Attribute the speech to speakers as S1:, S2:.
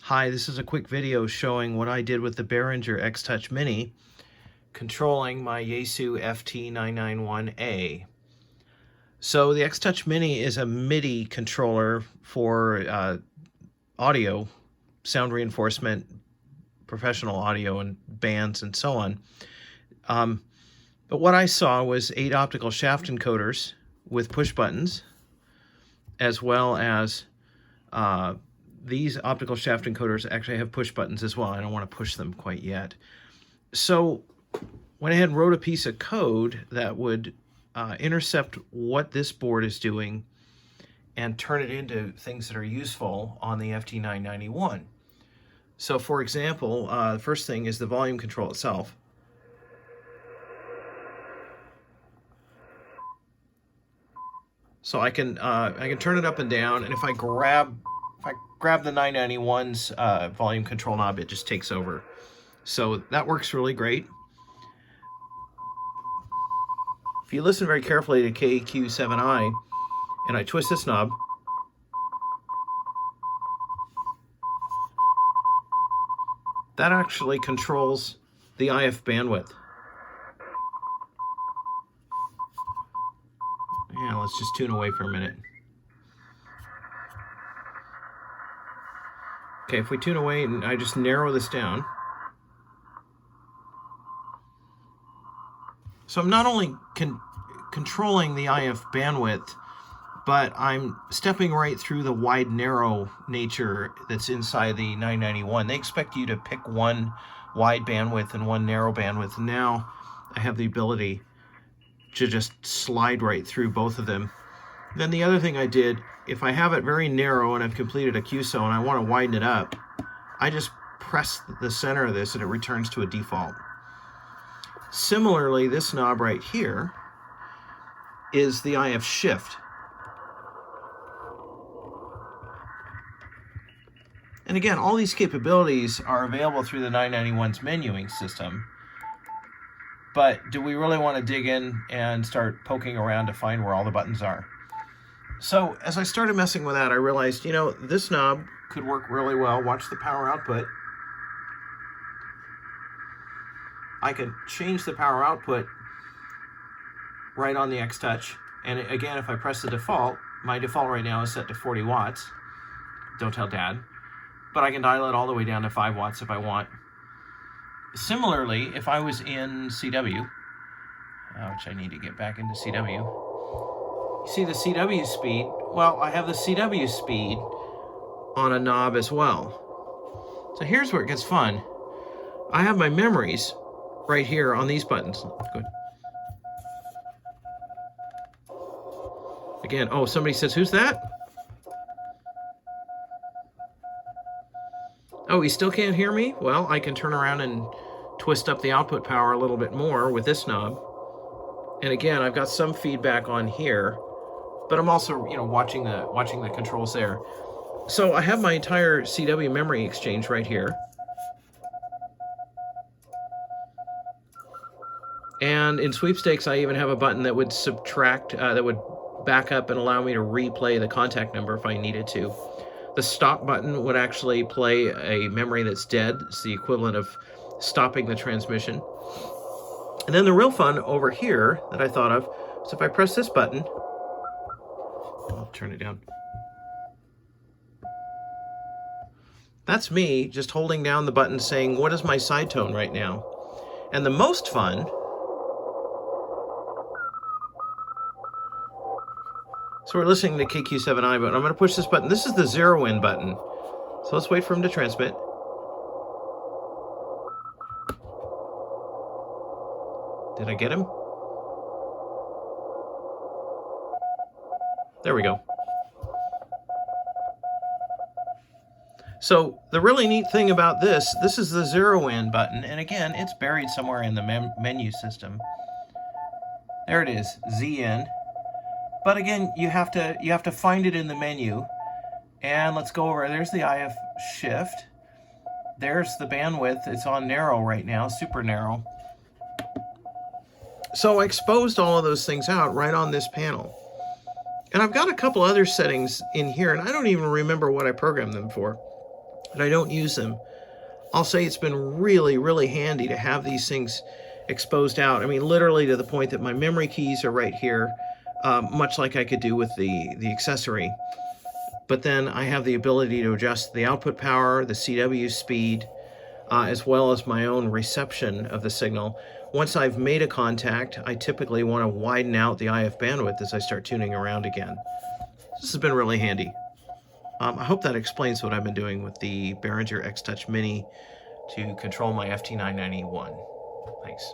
S1: Hi, this is a quick video showing what I did with the Behringer xTouch Mini controlling my Yaesu FT-991a. So the xTouch Mini is a MIDI controller for audio, sound reinforcement, professional audio and bands and so on. But what I saw was 8 optical shaft encoders with push buttons, as well as these optical shaft encoders actually have push buttons as well. I don't want to push them quite yet. So went ahead and wrote a piece of code that would intercept what this board is doing and turn it into things that are useful on the FT-991. So for example, the first thing is the volume control itself. So I can turn it up and down, and if I grab the 991's volume control knob, it just takes over. So that works really great. If you listen very carefully to KQ7i, and I twist this knob, that actually controls the IF bandwidth. Yeah, let's just tune away for a minute. Okay, if we tune away and I just narrow this down. So I'm not only controlling the IF bandwidth, but I'm stepping right through the wide narrow nature that's inside the 991. They expect you to pick one wide bandwidth and one narrow bandwidth. And now I have the ability to just slide right through both of them. Then the other thing I did, if I have it very narrow and I've completed a QSO and I want to widen it up, I just press the center of this and it returns to a default. Similarly, this knob right here is the IF shift. And again, all these capabilities are available through the 991's menuing system. But do we really want to dig in and start poking around to find where all the buttons are? So as I started messing with that, I realized, this knob could work really well. Watch the power output. I could change the power output right on the xTouch. And again, if I press the default, my default right now is set to 40 watts. Don't tell Dad. But I can dial it all the way down to 5 watts if I want. Similarly, if I was in CW, which I need to get back into CW, you see the CW speed? Well, I have the CW speed on a knob as well. So here's where it gets fun. I have my memories right here on these buttons. Good. Again, oh, somebody says, who's that? Oh, he still can't hear me? Well, I can turn around and twist up the output power a little bit more with this knob. And again, I've got some feedback on here, but I'm also, watching the controls there. So I have my entire CW memory exchange right here. And in sweepstakes, I even have a button that would subtract, that would back up and allow me to replay the contact number if I needed to. The stop button would actually play a memory that's dead. It's the equivalent of stopping the transmission. And then the real fun over here that I thought of is if I press this button, I'll turn it down. That's me just holding down the button saying, what is my side tone right now? And the most fun, so we're listening to KQ7i, but I'm going to push this button. This is the 0 in button. So let's wait for him to transmit. Did I get him? There we go. So the really neat thing about this is the 0 in button. And again, it's buried somewhere in the menu system. There it is, Z in. But again, you have to find it in the menu. And let's go over. There's the IF shift. There's the bandwidth. It's on narrow right now, super narrow. So I exposed all of those things out right on this panel. And I've got a couple other settings in here, and I don't even remember what I programmed them for. but I don't use them. I'll say it's been really, really handy to have these things exposed out. I mean, literally to the point that my memory keys are right here, much like I could do with the accessory. But then I have the ability to adjust the output power, the CW speed, as well as my own reception of the signal. Once I've made a contact, I typically want to widen out the IF bandwidth as I start tuning around again. This has been really handy. I hope that explains what I've been doing with the Behringer xTouch Mini to control my FT-991. Thanks.